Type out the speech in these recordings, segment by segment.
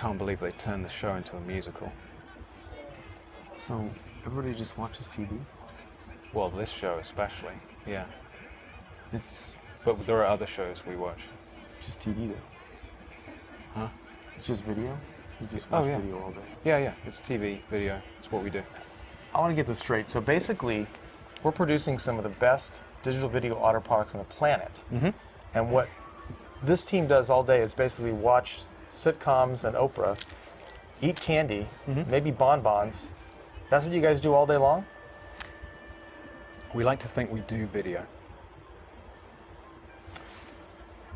can't believe they turned the show into a musical. So everybody just watches TV? Well, this show especially, yeah. It's But there are other shows we watch. just TV though. Huh? It's just video? You just watch yeah. video all day? Yeah, it's TV, video. It's what we do. I want to get this straight. So basically, we're producing some of the best digital video audio products on the planet. Mm-hmm. And what this team does all day is basically watch sitcoms and Oprah, eat candy, maybe bonbons. That's what you guys do all day long? We like to think we do video.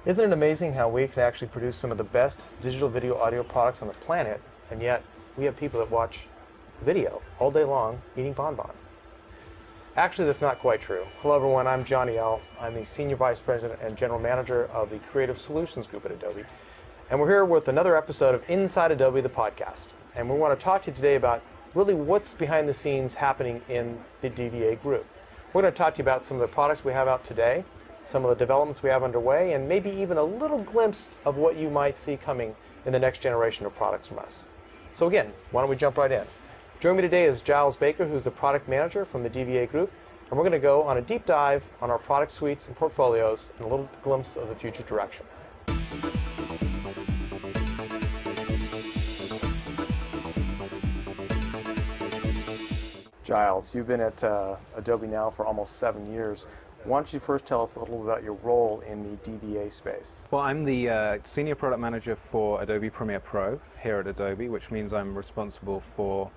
Isn't it amazing how we can actually produce some of the best digital video audio products on the planet, and yet we have people that watch video all day long eating bonbons? Actually, that's not quite true. Hello everyone, I'm Johnny L. I'm the Senior Vice President and General Manager of the Creative Solutions Group at Adobe. And we're here with another episode of Inside Adobe, the podcast. And we want to talk to you today about really what's behind the scenes happening in the DVA group. We're going to talk to you about some of the products we have out today, some of the developments we have underway, and maybe even a little glimpse of what you might see coming in the next generation of products from us. So again, why don't we jump right in? Joining me today is Giles Baker, who's the product manager from the DVA group, and we're going to go on a deep dive on our product suites and portfolios and a little glimpse of the future direction. Giles, you've been at Adobe now for almost 7 years. Why don't you first tell us a little bit about your role in the DVA space? Well, I'm the Senior Product Manager for Adobe Premiere Pro here at Adobe, which means I'm responsible for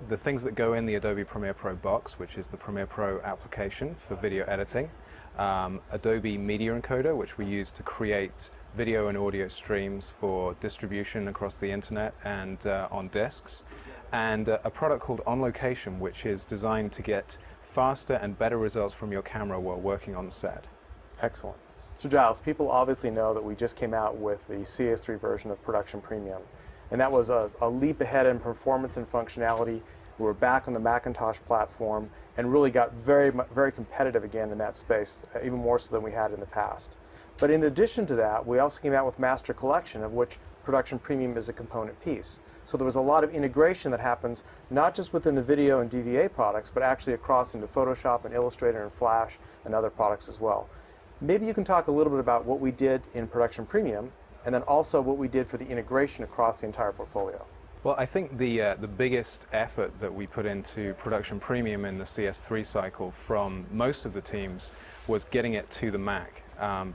the things that go in the Adobe Premiere Pro box, which is the Premiere Pro application for video editing, Adobe Media Encoder, which we use to create video and audio streams for distribution across the internet and on disks, and a product called On Location, which is designed to get faster and better results from your camera while working on the set. Excellent. So Giles, people obviously know that we just came out with the CS3 version of Production Premium, and that was a leap ahead in performance and functionality. We were back on the Macintosh platform and really got very competitive again in that space, even more so than we had in the past. But in addition to that, we also came out with Master Collection, of which Production Premium is a component piece. So there was a lot of integration that happens not just within the video and DVA products, but actually across into Photoshop and Illustrator and Flash and other products as well. Maybe you can talk a little bit about what we did in Production Premium, and then also what we did for the integration across the entire portfolio. Well, I think the biggest effort that we put into Production Premium in the CS3 cycle from most of the teams was getting it to the Mac.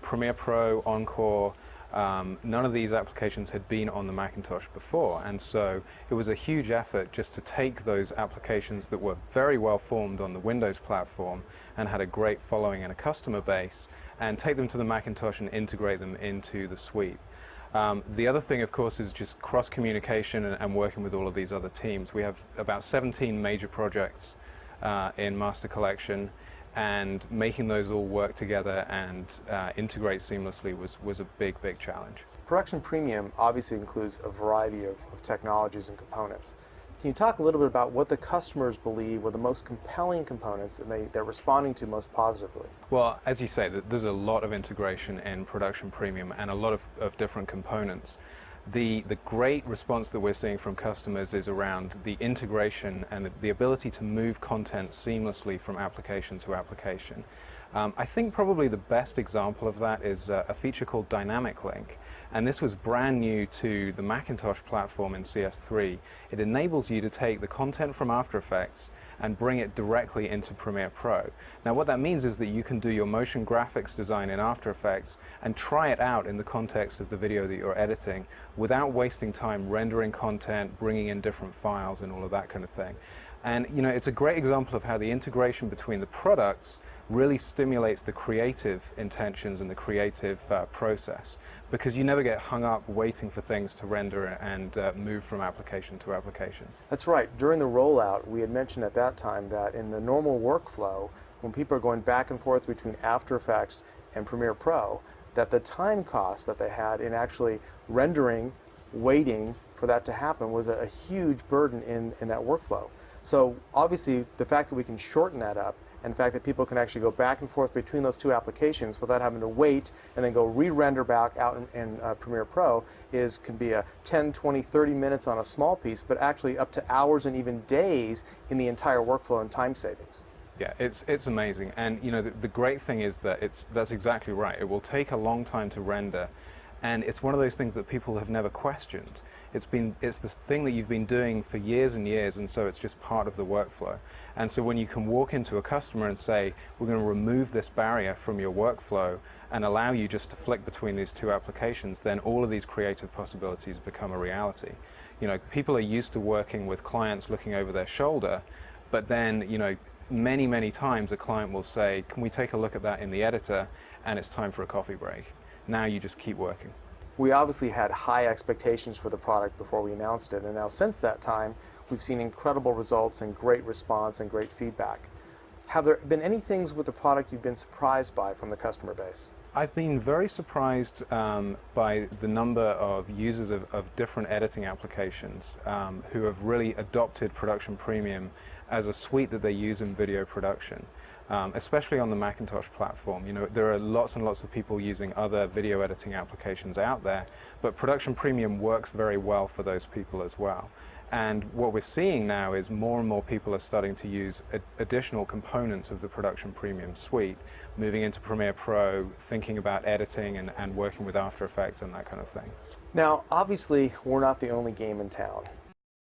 Premiere Pro, Encore, none of these applications had been on the Macintosh before, and so it was a huge effort just to take those applications that were very well formed on the Windows platform and had a great following and a customer base, and take them to the Macintosh and integrate them into the suite. The other thing, of course, is just cross-communication and working with all of these other teams. We have about 17 major projects in Master Collection, and making those all work together and integrate seamlessly was a big challenge. Production Premium obviously includes a variety of technologies and components. Can you talk a little bit about what the customers believe were the most compelling components that they're responding to most positively? Well, as you say, there's a lot of integration in Production Premium and a lot of different components. The great response that we're seeing from customers is around the integration and the ability to move content seamlessly from application to application. I think probably the best example of that is a feature called Dynamic Link, and this was brand new to the Macintosh platform in CS3. It enables you to take the content from After Effects and bring it directly into Premiere Pro. Now what that means is that you can do your motion graphics design in After Effects and try it out in the context of the video that you're editing without wasting time rendering content, bringing in different files and all of that kind of thing. And you know, it's a great example of how the integration between the products really stimulates the creative intentions and the creative process, because you never get hung up waiting for things to render and move from application to application. That's right. During the rollout, we had mentioned at that time that in the normal workflow, when people are going back and forth between After Effects and Premiere Pro, that the time cost that they had in actually rendering, waiting for that to happen was a huge burden in that workflow. So obviously the fact that we can shorten that up and the fact that people can actually go back and forth between those two applications without having to wait and then go re-render back out in Premiere Pro can be a 10, 20, 30 minutes on a small piece, but actually up to hours and even days in the entire workflow and time savings. Yeah, it's amazing, and you know the great thing is that that's exactly right. It will take a long time to render, and it's one of those things that people have never questioned. It's this thing that you've been doing for years and years, and so it's just part of the workflow. And so when you can walk into a customer and say, we're going to remove this barrier from your workflow and allow you just to flick between these two applications, then all of these creative possibilities become a reality. You know, people are used to working with clients looking over their shoulder, but then, you know, many times a client will say, can we take a look at that in the editor, and it's time for a coffee break. Now you just keep working. We obviously had high expectations for the product before we announced it, and now since that time we've seen incredible results and great response and great feedback. Have there been any things with the product you've been surprised by from the customer base? I've been very surprised by the number of users of different editing applications who have really adopted Production Premium as a suite that they use in video production, especially on the Macintosh platform. You know, there are lots and lots of people using other video editing applications out there, but Production Premium works very well for those people as well. And what we're seeing now is more and more people are starting to use additional components of the Production Premium suite, moving into Premiere Pro, thinking about editing and working with After Effects and that kind of thing. Now, obviously, we're not the only game in town.